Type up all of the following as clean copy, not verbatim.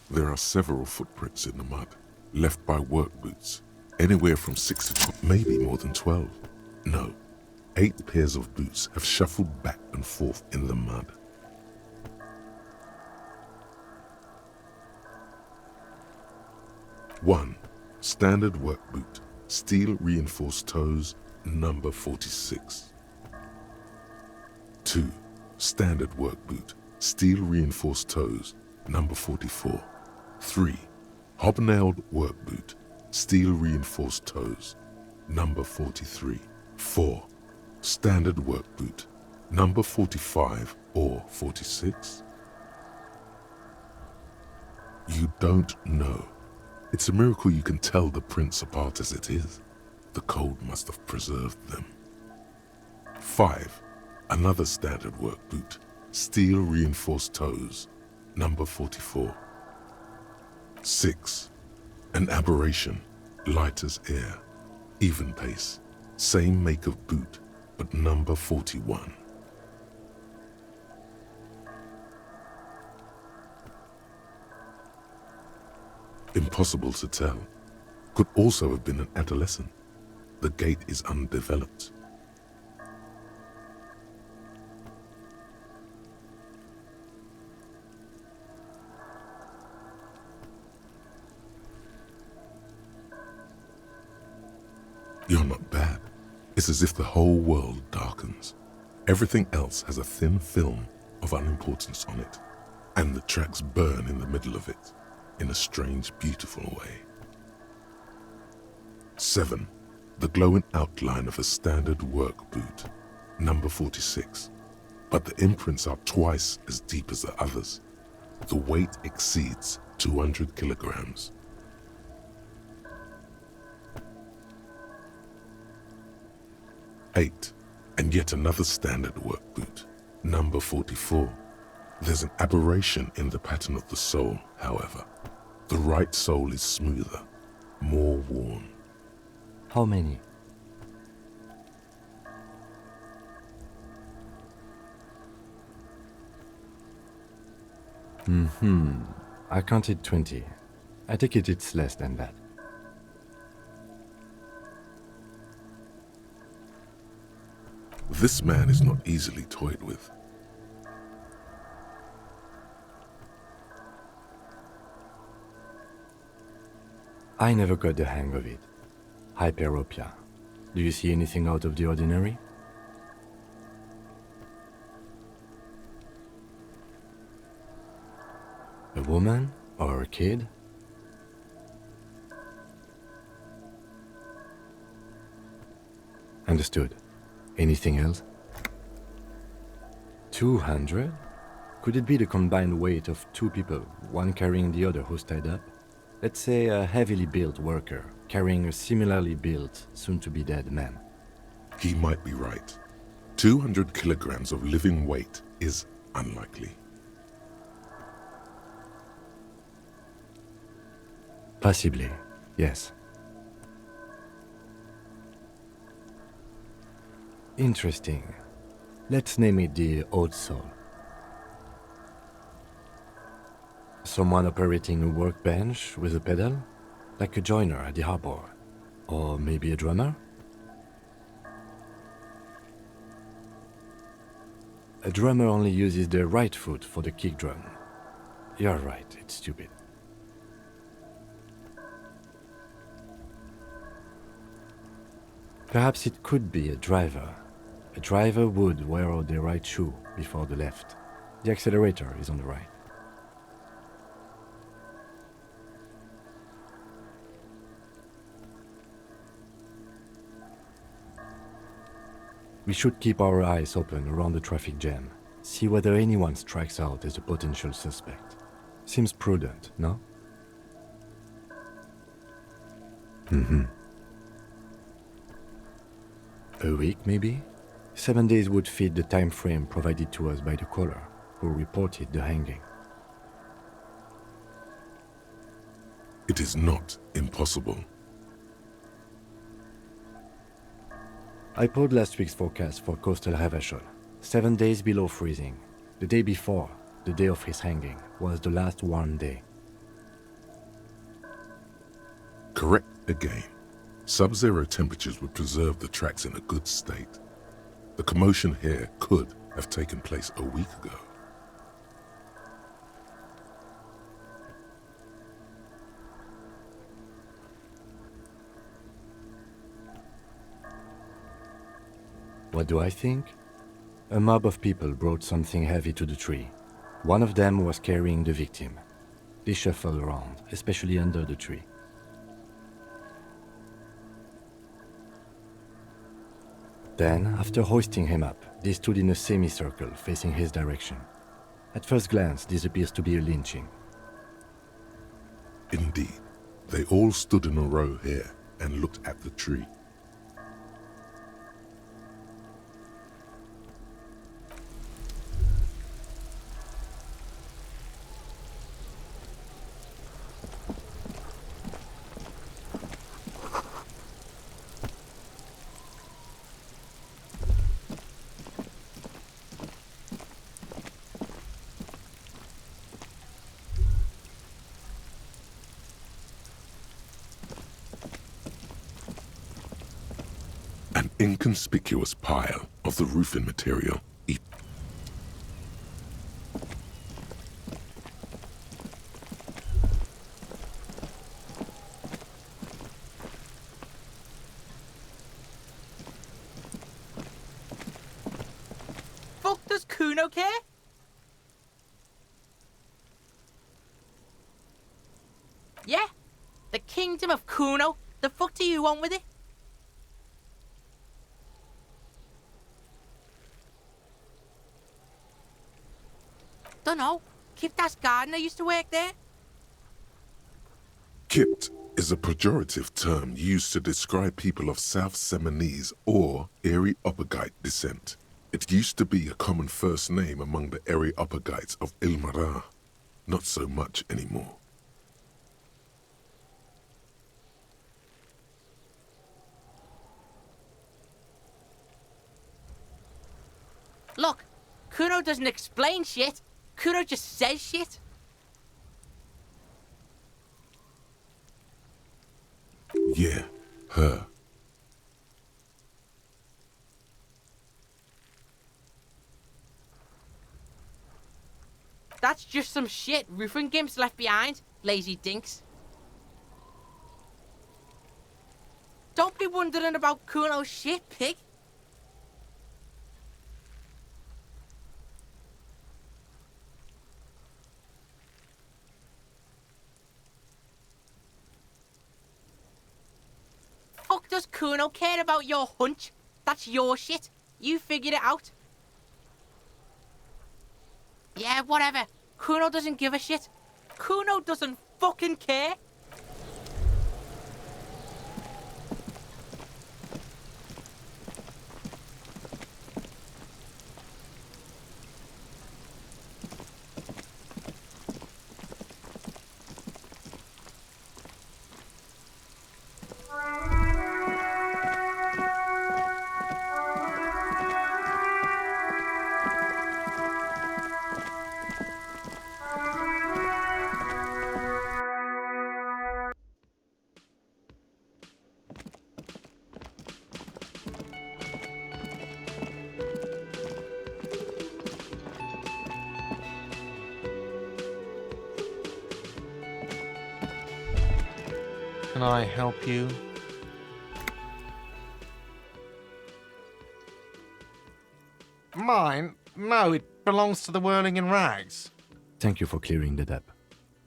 There are several footprints in the mud, left by work boots, anywhere from 6 to 12, maybe more than 12. No, 8 pairs of boots have shuffled back and forth in the mud. One, standard work boot, steel reinforced toes, number 46. 2, standard work boot, steel reinforced toes, number 44. 3, hobnailed work boot, steel reinforced toes, number 43. 4, standard work boot, number 45 or 46. You don't know. It's a miracle you can tell the prints apart as it is. The cold must have preserved them. 5, another standard work boot, steel reinforced toes, number 44. 6, an aberration, light as air, even pace, same make of boot, but number 41. Impossible to tell. Could also have been an adolescent. The gait is undeveloped. You're not bad. It's as if the whole world darkens. Everything else has a thin film of unimportance on it, and the tracks burn in the middle of it, in a strange, beautiful way. 7, the glowing outline of a standard work boot, number 46, but the imprints are twice as deep as the others. The weight exceeds 200 kilograms. 8, and yet another standard work boot, number 44. There's an aberration in the pattern of the sole, however. The right sole is smoother, more worn. How many? I counted 20. I take it it's less than that. This man is not easily toyed with. I never got the hang of it. Hyperopia. Do you see anything out of the ordinary? A woman or a kid? Understood. Anything else? 200? Could it be the combined weight of 2 people, one carrying the other who's tied up? Let's say a heavily built worker carrying a similarly built, soon-to-be-dead man. He might be right. 200 kilograms of living weight is unlikely. Possibly, yes. Interesting. Let's name it the old soul. Someone operating a workbench with a pedal, like a joiner at the harbor, or maybe a drummer? A drummer only uses the right foot for the kick drum. You're right, it's stupid. Perhaps it could be a driver. A driver would wear out the right shoe before the left. The accelerator is on the right. We should keep our eyes open around the traffic jam, see whether anyone strikes out as a potential suspect. Seems prudent, no? A week, maybe? 7 days would fit the time frame provided to us by the caller, who reported the hanging. It is not impossible. I pulled last week's forecast for coastal Revachol. 7 days below freezing. The day before, the day of his hanging, was the last warm day. Correct again. Sub-zero temperatures would preserve the tracks in a good state. The commotion here could have taken place a week ago. What do I think? A mob of people brought something heavy to the tree. One of them was carrying the victim. They shuffled around, especially under the tree. Then, after hoisting him up, they stood in a semicircle facing his direction. At first glance, this appears to be a lynching. Indeed, they all stood in a row here and looked at the tree. An inconspicuous pile of the roofing material. Fuck does Kuno care? Yeah? The kingdom of Kuno? The fuck do you want with it? Dunno. Kiptas gardener used to work there. Kipt is a pejorative term used to describe people of South Seminese or Areopagite descent. It used to be a common first name among the Areopagites of Ilmara. Not so much anymore. Look, Kuno doesn't explain shit. Kuno just says shit. Yeah, her. That's just some shit roofing gimps left behind, lazy dinks. Don't be wondering about Kuno's shit, pig. Fuck does Kuno care about your hunch? That's your shit. You figured it out. Yeah, whatever. Kuno doesn't give a shit. Kuno doesn't fucking care. Can I help you? Mine? No, it belongs to the Whirling in Rags. Thank you for clearing that up.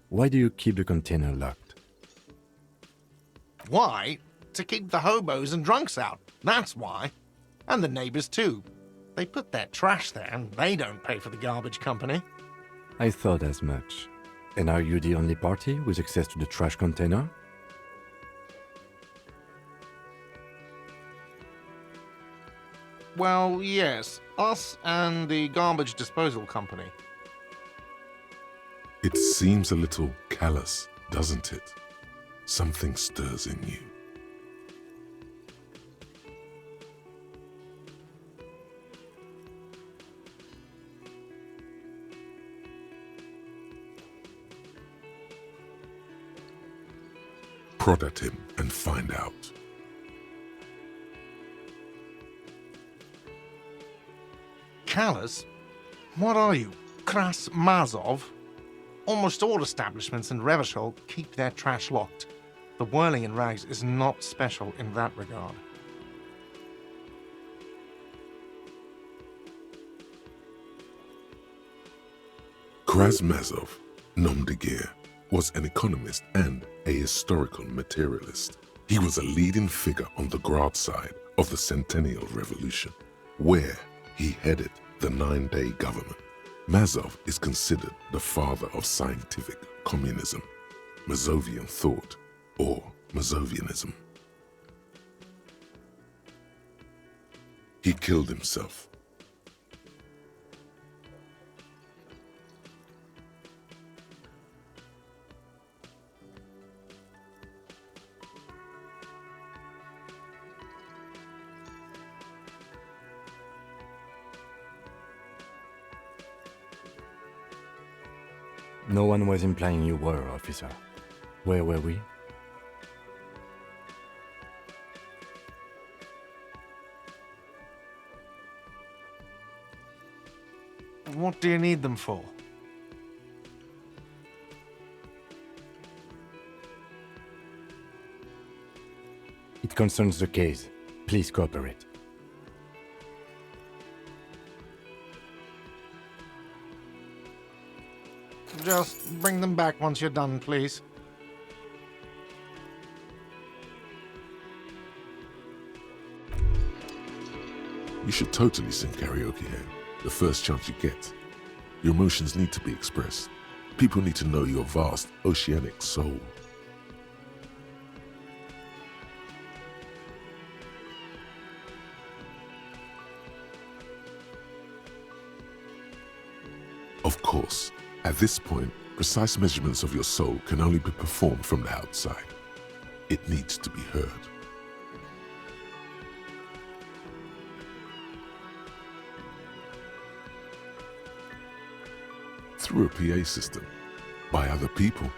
Why do you keep the container locked? Why? To keep the hobos and drunks out. That's why. And the neighbors too. They put their trash there and they don't pay for the garbage company. I thought as much. And are you the only party with access to the trash container? Well, yes. Us and the garbage disposal company. It seems a little callous, doesn't it? Something stirs in you. Prod at him and find out. Callous? What are you, Kras Mazov? Almost all establishments in Revachol keep their trash locked. The whirling in rags is not special in that regard. Krasmazov, nom de guerre, was an economist and a historical materialist. He was a leading figure on the Grad side of the Centennial Revolution, where he headed the 9-day government. Mazov is considered the father of scientific communism, Mazovian thought, or Mazovianism. He killed himself. No one was implying you were, officer. Where were we? What do you need them for? It concerns the case. Please cooperate. Just bring them back once you're done, please. You should totally sing karaoke here, the first chance you get. Your emotions need to be expressed. People need to know your vast, oceanic soul. Of course, at this point, precise measurements of your soul can only be performed from the outside. It needs to be heard. Through a PA system, by other people.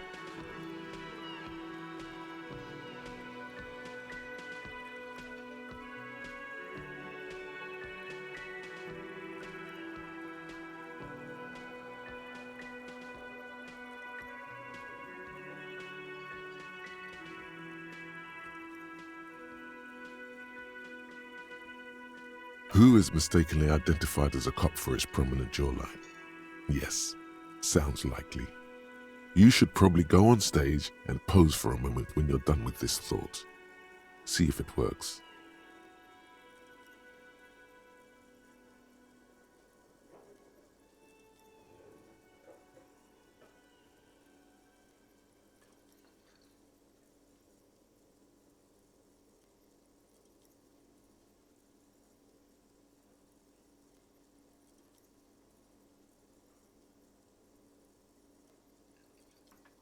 Who is mistakenly identified as a cop for his prominent jawline? Yes, sounds likely. You should probably go on stage and pose for a moment when you're done with this thought. See if it works.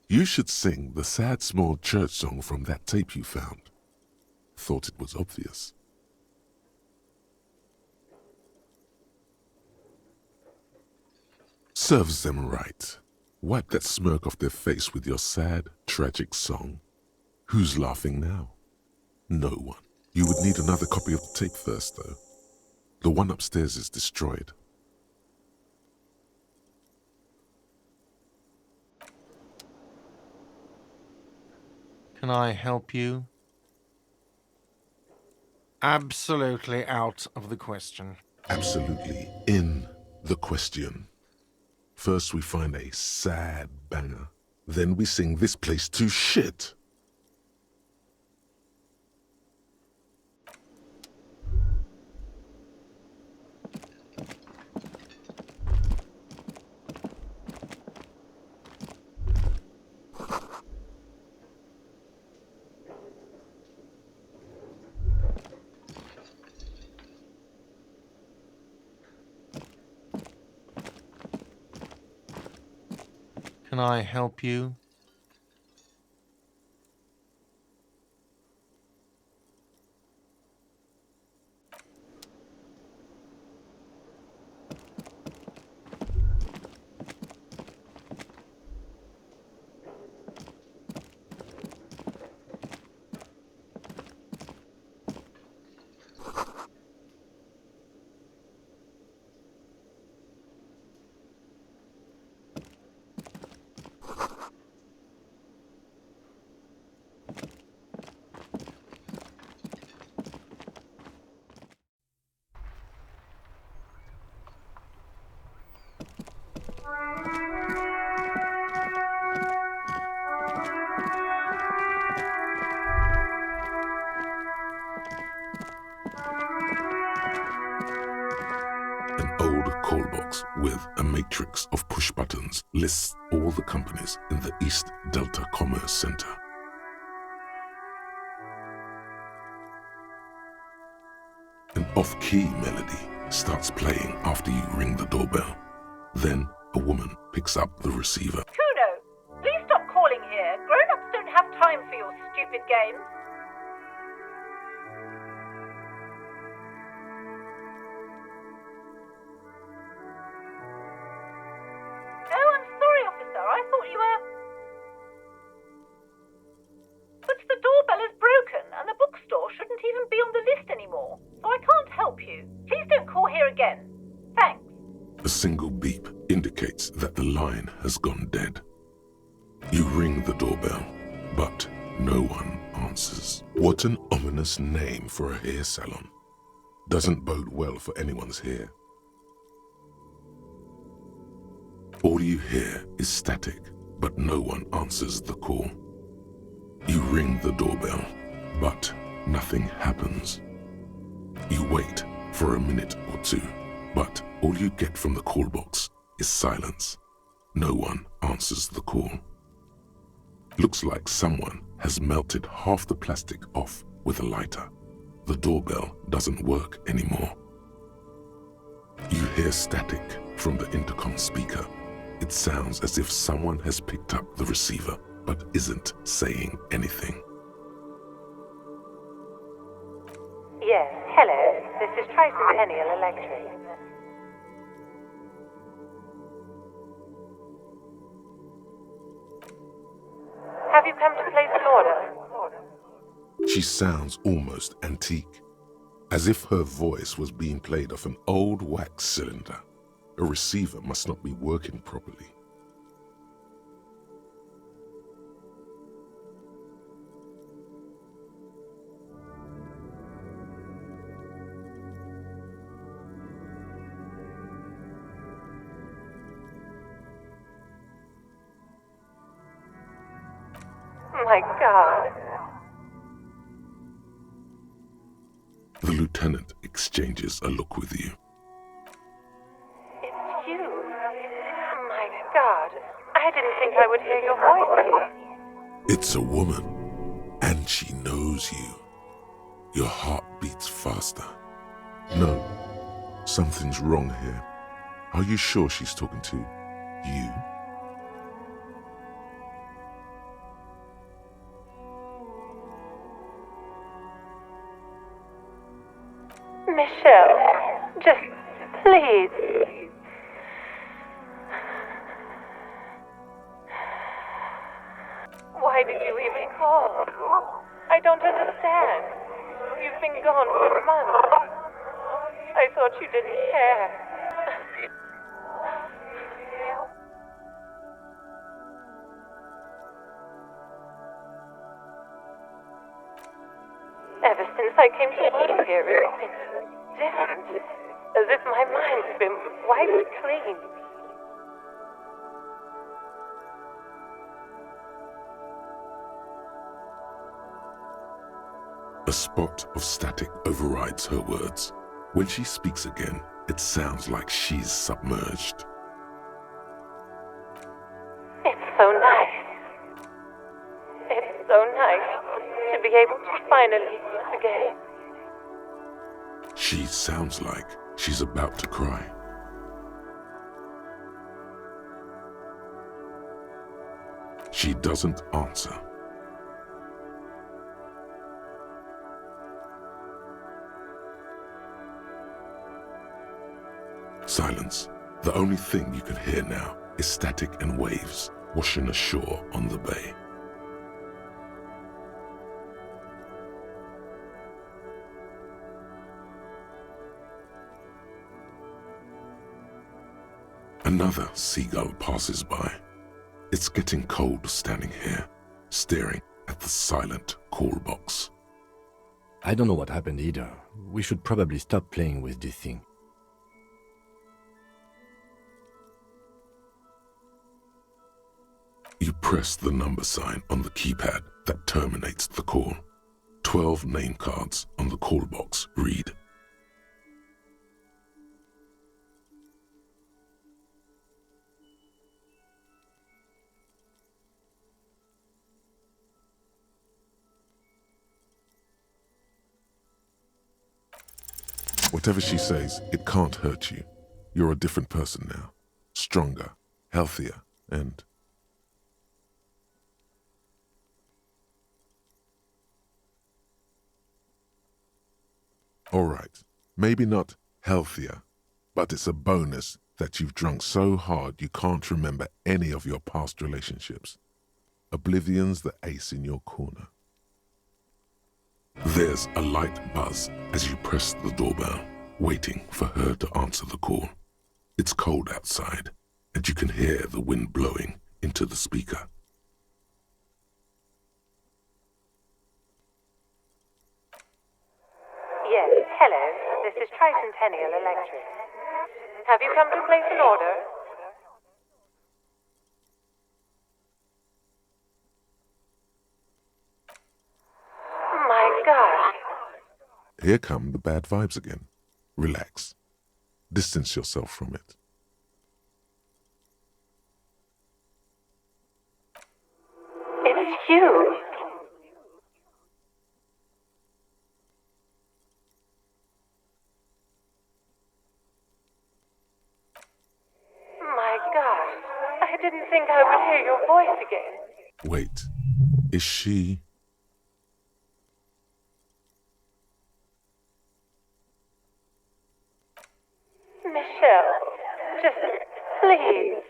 You should sing the sad small church song from that tape you found. Thought it was obvious. Serves them right. Wipe that smirk off their face with your sad, tragic song. Who's laughing now? No one. You would need another copy of the tape first, though. The one upstairs is destroyed. Can I help you? Absolutely out of the question. Absolutely in the question. First we find a sad banger. Then we sing this place to shit. Can I help you? box with a matrix of push buttons lists all the companies in the East Delta Commerce Center. An off-key melody starts playing after you ring the doorbell. Then a woman picks up the receiver. Kuno, please stop calling here. Grown-ups don't have time for your stupid games. Oh, I'm sorry, officer. I thought you were... But the doorbell is broken, and the bookstore shouldn't even be on the list anymore, so I can't help you. Please don't call here again. Thanks. A single beep indicates that the line has gone dead. You ring the doorbell, but no one answers. What an ominous name for a hair salon. Doesn't bode well for anyone's hair. All you hear is static, but no one answers the call. You ring the doorbell, but nothing happens. You wait for a minute or two, but all you get from the call box is silence. No one answers the call. Looks like someone has melted half the plastic off with a lighter. The doorbell doesn't work anymore. You hear static from the intercom speaker. It sounds as if someone has picked up the receiver but isn't saying anything. Yes, hello. This is Tricentennial Electric. Have you come to place an order? She sounds almost antique, as if her voice was being played off an old wax cylinder. A receiver must not be working properly. My God. The lieutenant exchanges a look with you. It's you. My God. I didn't think I would hear your voice here. It's a woman, and she knows you. Your heart beats faster. No, something's wrong here. Are you sure she's talking to you? Michelle, just please. Why did you even call? I don't understand. You've been gone for months. I thought you didn't care. Ever since I came to work here, it's been different. As if my mind's been wiped clean. A spot of static overrides her words. When she speaks again, it sounds like she's submerged. It's so nice. It's so nice to be able to finally forget. She sounds like she's about to cry. She doesn't answer. Silence. The only thing you can hear now is static and waves washing ashore on the bay. Another seagull passes by. It's getting cold standing here, staring at the silent call box. I don't know what happened either. We should probably stop playing with this thing. You press the number sign on the keypad that terminates the call. 12 name cards on the call box read, Whatever she says, it can't hurt you. You're a different person now. Stronger, healthier, and... All right, maybe not healthier, but it's a bonus that you've drunk so hard you can't remember any of your past relationships. Oblivion's the ace in your corner. There's a light buzz as you press the doorbell, waiting for her to answer the call. It's cold outside, and you can hear the wind blowing into the speaker. Yes, hello. This is Tricentennial Electric. Have you come to place an order? My God. Here come the bad vibes again. Relax. Distance yourself from it. It's you. My God. I didn't think I would hear your voice again. Wait, is she... Michelle, just please.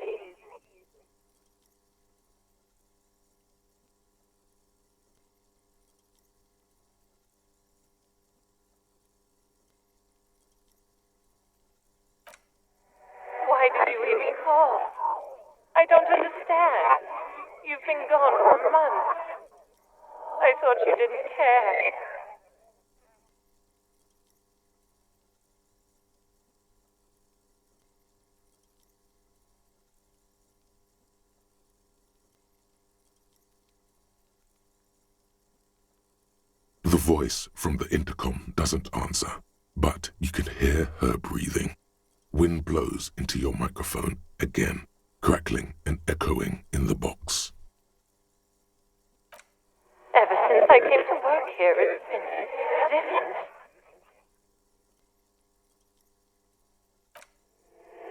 Why did you even call? I don't understand. You've been gone for months. I thought you didn't care. The voice from the intercom doesn't answer, but you can hear her breathing. Wind blows into your microphone again, crackling and echoing in the box. Ever since I came to work here, it's been different.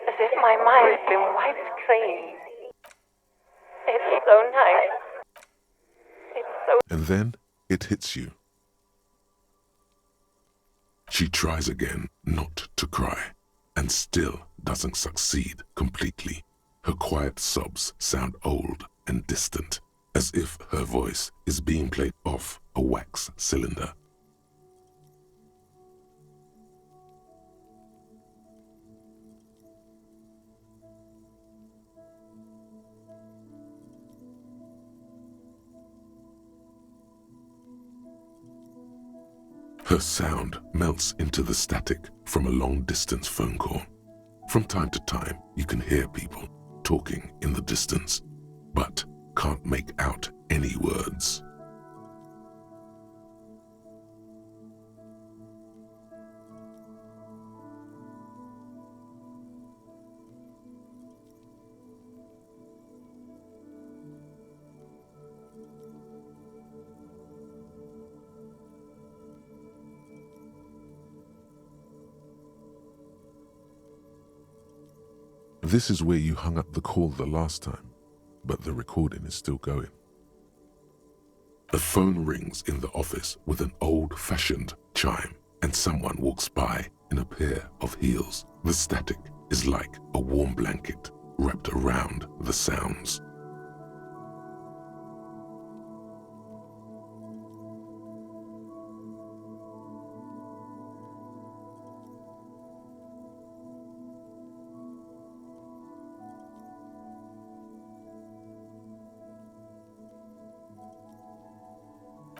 As if my mind's been wiped clean. It's so nice. It's so... And then it hits you. She tries again not to cry, and still doesn't succeed completely. Her quiet sobs sound old and distant, as if her voice is being played off a wax cylinder. Her sound melts into the static from a long-distance phone call. From time to time, you can hear people talking in the distance, but can't make out any words. This is where you hung up the call the last time, but the recording is still going. A phone rings in the office with an old-fashioned chime, and someone walks by in a pair of heels. The static is like a warm blanket wrapped around the sounds.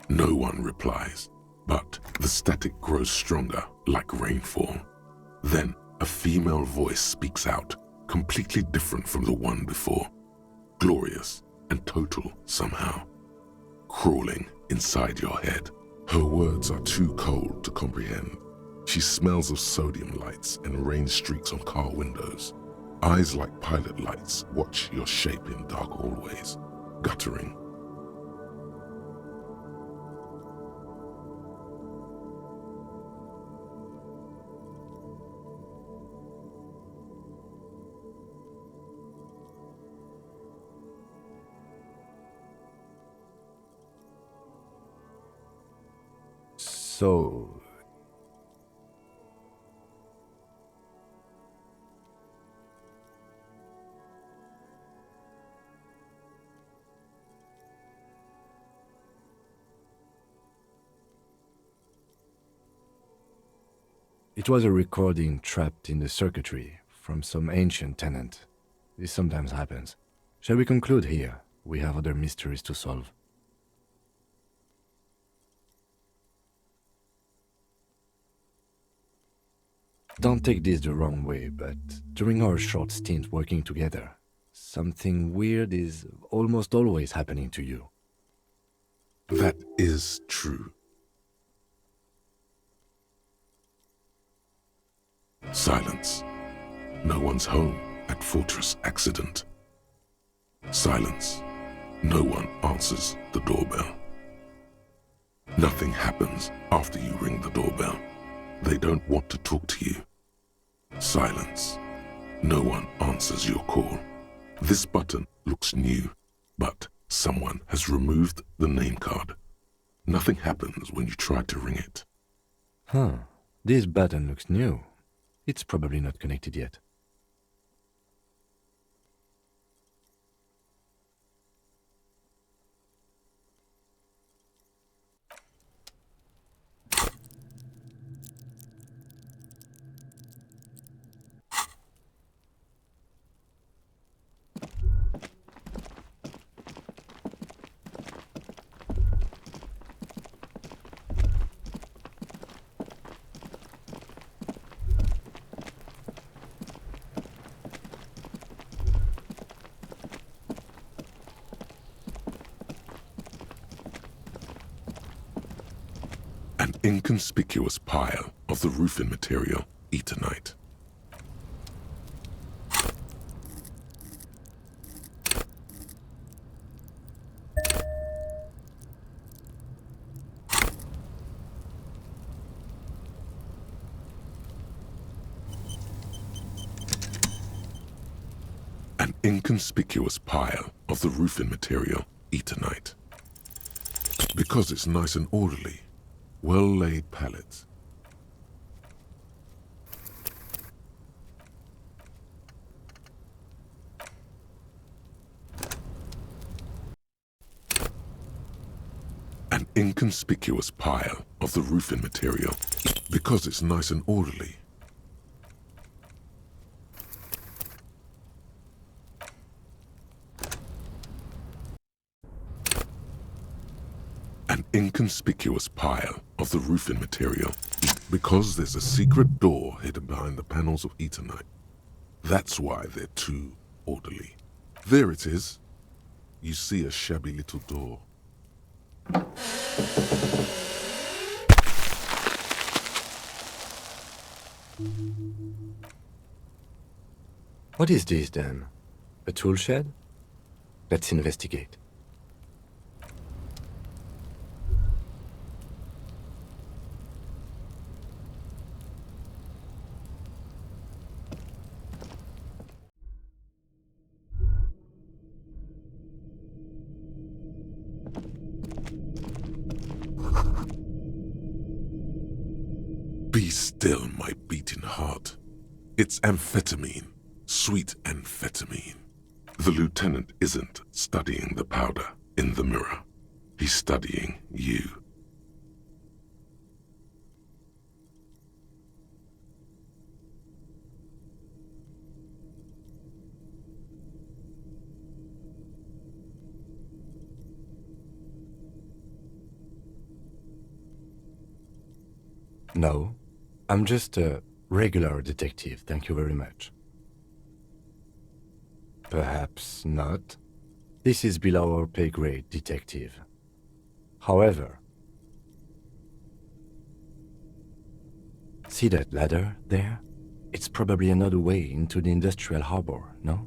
No one replies, but the static grows stronger like rainfall. Then a female voice speaks out, completely different from the one before. Glorious and total somehow. Crawling inside your head. Her words are too cold to comprehend. She smells of sodium lights and rain streaks on car windows. Eyes like pilot lights watch your shape in dark hallways, guttering. So, it was a recording trapped in the circuitry from some ancient tenant. This sometimes happens. Shall we conclude here? We have other mysteries to solve. Don't take this the wrong way, but during our short stint working together, something weird is almost always happening to you. That is true. Silence. No one's home at Fortress Accident. Silence. No one answers the doorbell. Nothing happens after you ring the doorbell. They don't want to talk to you. Silence. No one answers your call. This button looks new, but someone has removed the name card. Nothing happens when you try to ring it. Huh. This button looks new. It's probably not connected yet. An inconspicuous pile of the roofing material, Eternite. An inconspicuous pile of the roofing material, Eternite. Because it's nice and orderly, well-laid pallets. An inconspicuous pile of the roofing material. Because it's nice and orderly. An inconspicuous pile of the roofing material. Because there's a secret door hidden behind the panels of Eternite. That's why they're too orderly. There it is. You see a shabby little door. What is this then? A tool shed? Let's investigate. Be still, my beating heart. It's amphetamine, sweet amphetamine. The lieutenant isn't studying the powder in the mirror. He's studying you. No, I'm just a regular detective, thank you very much. Perhaps not. This is below our pay grade, detective. However, see that ladder there? It's probably another way into the industrial harbor, no?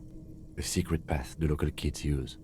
A secret path the local kids use.